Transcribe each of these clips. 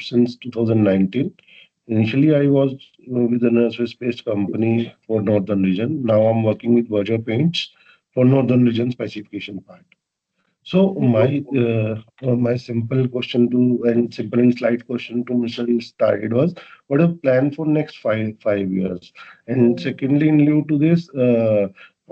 since 2019. Initially, I was with a Swiss-based company for Northern region. Now I'm working with Virgin Paints for Northern region specification part. So my simple question to and simple and slight question to Mr. Started was, what a plan for next five years? And secondly, in lieu to this,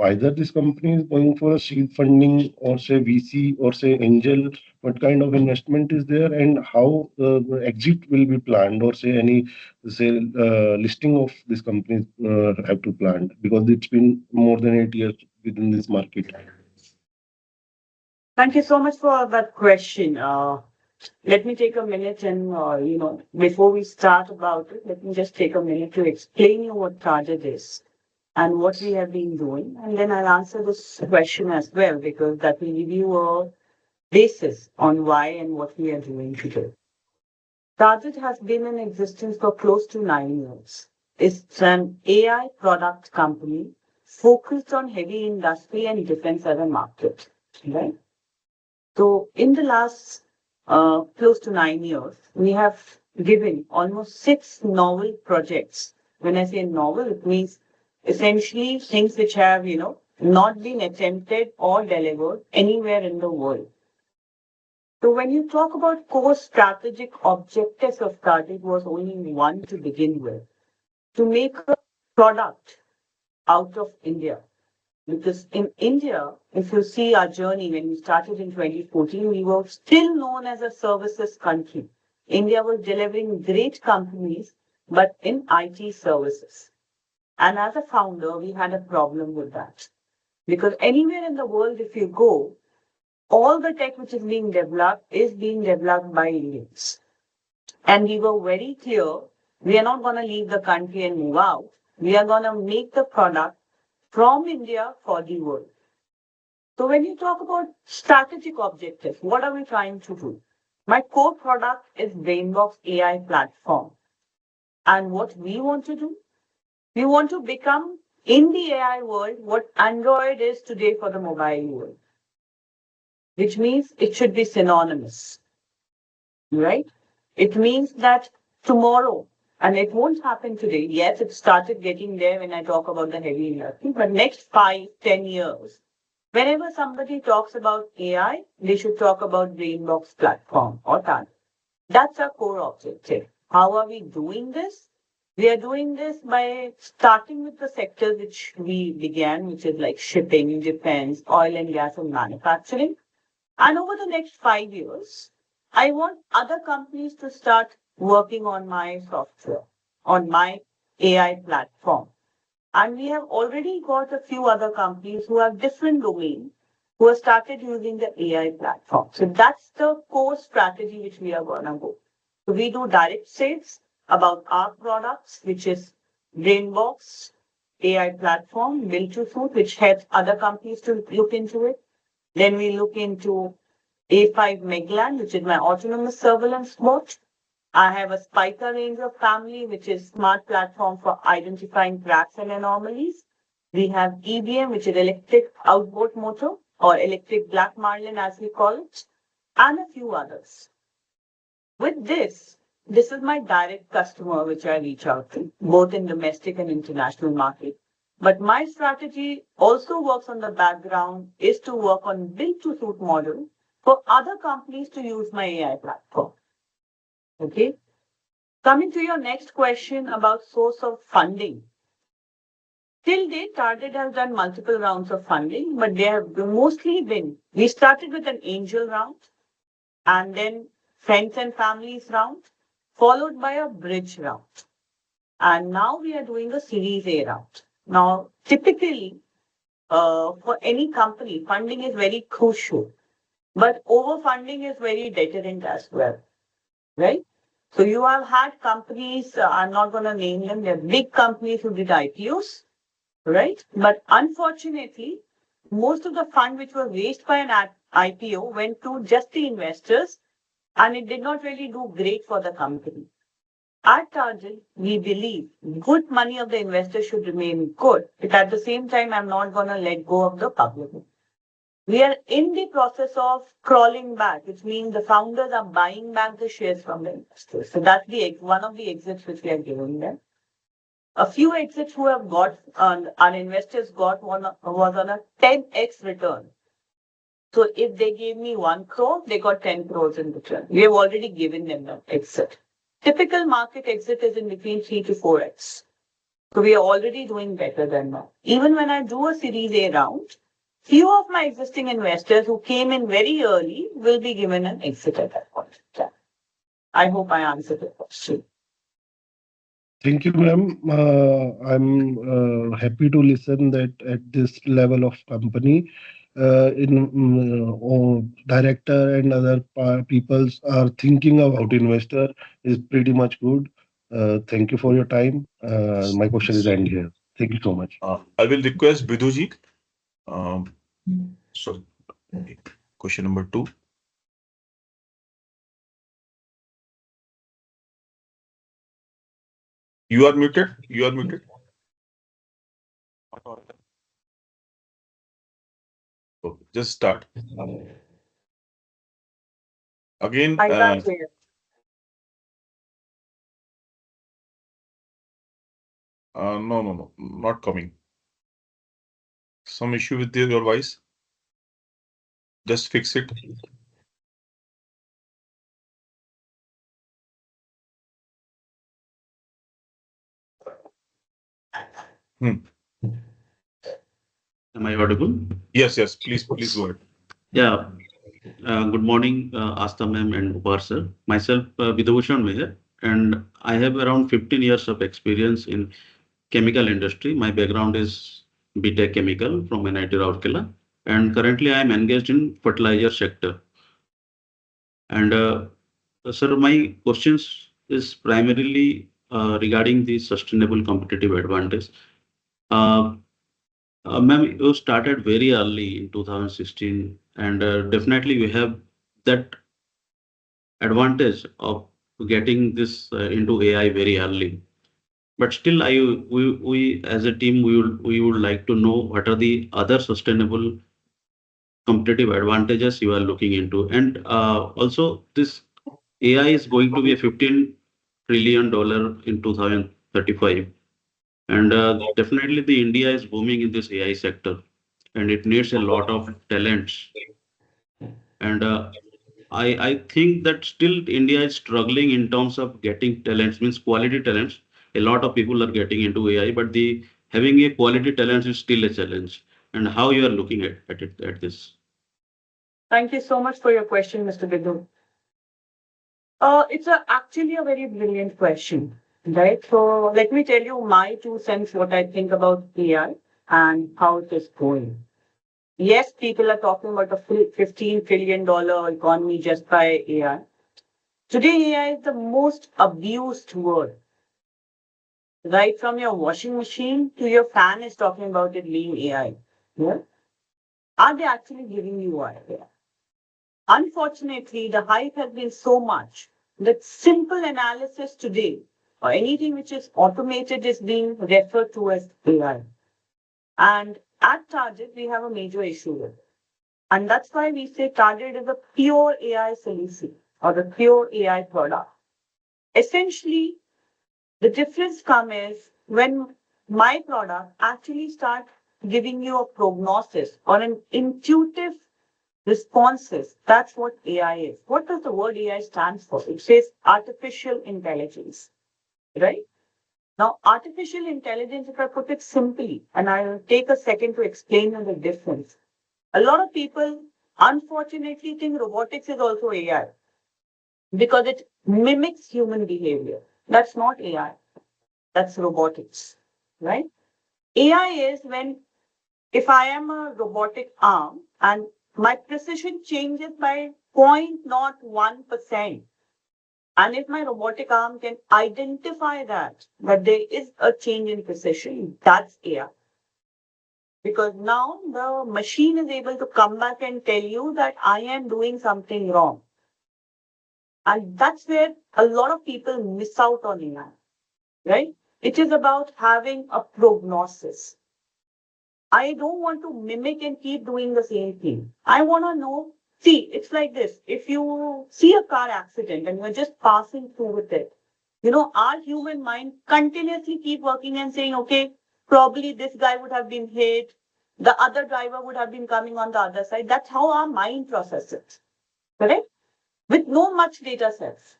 either this company is going for a seed funding or say VC or say angel, what kind of investment is there, and how the exit will be planned, or say any say listing of this company have to plan, because it's been more than 8 years within this market. Thank you so much for that question. Let me take a minute and, before we start about it, let me just take a minute to explain you what Tardid is and what we have been doing. And then I'll answer this question as well, because that will give you a basis on why and what we are doing today. Tardid has been in existence for close to 9 years. It's an AI product company focused on heavy industry and defense as a market. Right? So in the last close to 9 years, we have given almost 6 novel projects. When I say novel, it means essentially things which have, not been attempted or delivered anywhere in the world. So when you talk about core strategic objectives of Tardid, was only one to begin with, to make a product out of India. Because in India, if you see our journey when we started in 2014, we were still known as a services country. India was delivering great companies, but in IT services. And as a founder, we had a problem with that. Because anywhere in the world, if you go, all the tech which is being developed by Indians. And we were very clear, we are not going to leave the country and move out. We are going to make the product from India for the world. So when you talk about strategic objectives, what are we trying to do? My core product is Brainbox AI platform. And what we want to do? We want to become in the AI world what Android is today for the mobile world, which means it should be synonymous, right? It means that tomorrow, and it won't happen today. Yes, it started getting there when I talk about the heavy industry, but next 5, 10 years, whenever somebody talks about AI, they should talk about Brainbox platform or TAN. That's our core objective. How are we doing this? We are doing this by starting with the sectors which we began, which is like shipping, defense, oil and gas, and manufacturing. And over the next 5 years, I want other companies to start working on my software, on my AI platform. And we have already got a few other companies who have different domains who have started using the AI platform. So that's the core strategy which we are going to go. So we do direct sales about our products, which is Brainbox AI platform, built to suit, which helps other companies to look into it. Then we look into A5 Megland, which is my autonomous surveillance bot. I have a Spiker Ranger family, which is smart platform for identifying cracks and anomalies. We have EBM, which is electric outboard motor, or electric black marlin as we call it, and a few others. With this is my direct customer which I reach out to, both in domestic and international market. But my strategy also works on the background, is to work on build-to-suit model for other companies to use my AI platform. Okay. Coming to your next question about source of funding. Till date, Tardid has done multiple rounds of funding, but they have mostly been, we started with an angel round and then friends and families round, followed by a bridge round. And now we are doing a Series A round. Now, typically, for any company, funding is very crucial, but overfunding is very deterrent as well, right? So you have had companies, I'm not going to name them, they're big companies who did IPOs, right? But unfortunately, most of the fund which was raised by an IPO went to just the investors, and it did not really do great for the company. At Tardid, we believe good money of the investor should remain good, but at the same time, I'm not going to let go of the public. We are in the process of crawling back, which means the founders are buying back the shares from the investors. So that's one of the exits which we are giving them. A few exits who have got, our investors got one was on a 10x return. So if they gave me 1 crore, they got 10 crores in return. We have already given them the exit. Typical market exit is in between 3 to 4x. So we are already doing better than that. Even when I do a Series A round, few of my existing investors who came in very early will be given an exit at that point in time. I hope I answered the question. Thank you, ma'am. I'm happy to listen that at this level of company, director and other peoples are thinking about investor is pretty much good. Thank you for your time. My question is end here. Thank you so much. I will request Biduji. Um, so, question number two. You are muted. You are muted. Okay, just start. Again, I can't hear. no, no, no, not coming. Some issue with your voice. Just fix it. Hmm. Am I audible? Yes, yes. Please go ahead. Yeah. Good morning, Asta ma'am and Upar sir. Myself, Vidhushan Meher, and I have around 15 years of experience in chemical industry. My background is BTech Chemical from NIT Rourkela, and currently I am engaged in fertilizer sector. And sir, my questions is primarily regarding the sustainable competitive advantage. Uh, Ma'am, you started very early in 2016, and definitely we have that advantage of getting this into AI very early. But still, we as a team, we would like to know what are the other sustainable competitive advantages you are looking into, and also this AI is going to be a $15 trillion in 2035. And definitely the India is booming in this AI sector and it needs a lot of talents. And I think that still India is struggling in terms of getting talents, means quality talents. A lot of people are getting into AI, but the having a quality talent is still a challenge. And how you are looking at it at this? Thank you so much for your question, Mr. Bidhu. It's actually a very brilliant question, right? So let me tell you my 2 cents what I think about AI and how it is going. Yes, people are talking about a $15 trillion economy just by AI. Today, AI is the most abused word. Right from your washing machine to your fan is talking about it being AI. Yeah? Are they actually giving you AI? Unfortunately, the hype has been so much that simple analysis today or anything which is automated is being referred to as AI. And at Target, we have a major issue with it. And that's why we say Tardid is a pure AI solution or a pure AI product. Essentially, the difference comes is when my product actually starts giving you a prognosis or an intuitive responses. That's what AI is. What does the word AI stands for? It says artificial intelligence, right? Now, artificial intelligence, if I put it simply, and I'll take a second to explain the difference. A lot of people unfortunately think robotics is also AI because it mimics human behavior. That's not AI, that's robotics, right? AI is when if I am a robotic arm and my precision changes by 0.01%, and if my robotic arm can identify that there is a change in precision, that's AI. Because now the machine is able to come back and tell you that I am doing something wrong. And that's where a lot of people miss out on AI, right? It is about having a prognosis. I don't want to mimic and keep doing the same thing. I want to know. See, it's like this. If you see a car accident and you're just passing through with it, our human mind continuously keep working and saying, okay, probably this guy would have been hit. The other driver would have been coming on the other side. That's how our mind processes. Correct? With no much data sets.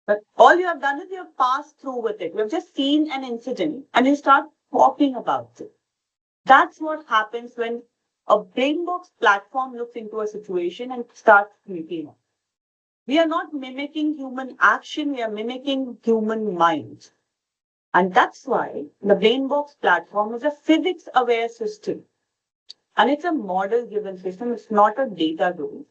But all you have done is you have passed through with it. You have just seen an incident and you start talking about it. That's what happens when a brain box platform looks into a situation and starts creating it. We are not mimicking human action, we are mimicking human minds. And that's why the brain box platform is a physics aware system. And it's a model driven system, it's not a data driven.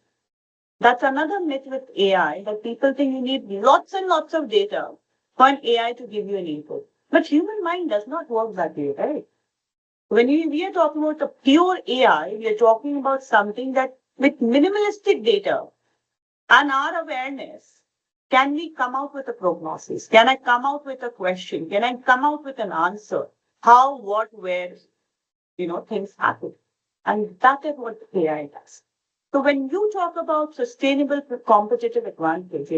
That's another myth with AI that people think you need lots and lots of data for an AI to give you an input. But human mind does not work that way, right? When we are talking about a pure AI, we are talking about something that with minimalistic data and our awareness, can we come out with a prognosis? Can I come out with a question? Can I come out with an answer? How, what, where, things happen. And that is what AI does. So when you talk about sustainable competitive advantage,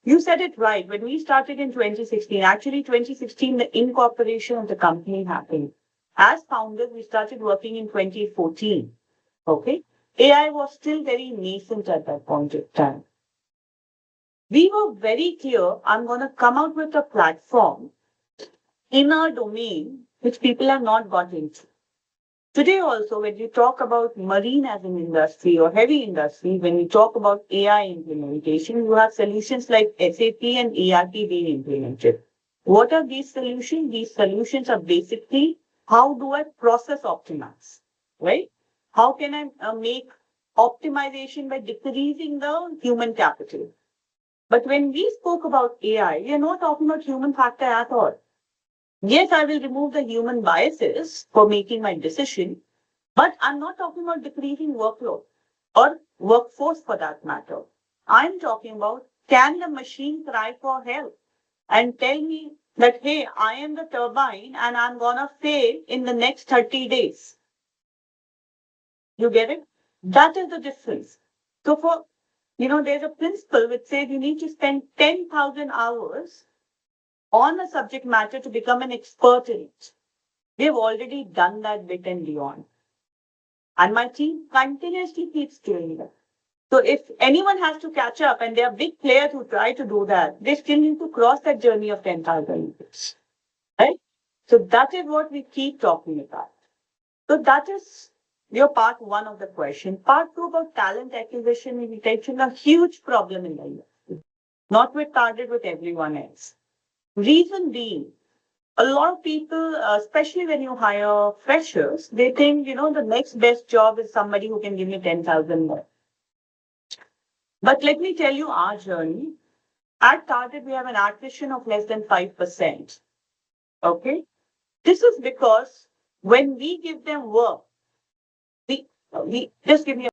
you said it right. When we started in 2016, actually 2016, the incorporation of the company happened. As founders, we started working in 2014. Okay. AI was still very nascent at that point of time. We were very clear, I'm going to come out with a platform in our domain which people have not got into. Today also, when you talk about marine as an industry or heavy industry, when we talk about AI implementation, you have solutions like SAP and ERP being implemented. What are these solutions? These solutions are basically how do I process optimize, right? How can I make optimization by decreasing the human capital? But when we spoke about AI, we are not talking about human factor at all. Yes, I will remove the human biases for making my decision, but I'm not talking about decreasing workload or workforce for that matter. I'm talking about can the machine cry for help and tell me that, hey, I am the turbine and I'm going to fail in the next 30 days. You get it? That is the difference. So there's a principle which says you need to spend 10,000 hours on a subject matter to become an expert in it. We've already done that bit and beyond. And my team continuously keeps doing that. So if anyone has to catch up, and there are big players who try to do that, they still need to cross that journey of 10,000 meters. Right? So that is what we keep talking about. So that is your part one of the question. Part two about talent acquisition and retention, a huge problem in the industry. Not with Tardid, with everyone else. Reason being, a lot of people, especially when you hire freshers, they think, the next best job is somebody who can give me 10,000 more. But let me tell you our journey. At Tardid, we have an attrition of less than 5%. Okay. This is because when we give them work, we just give me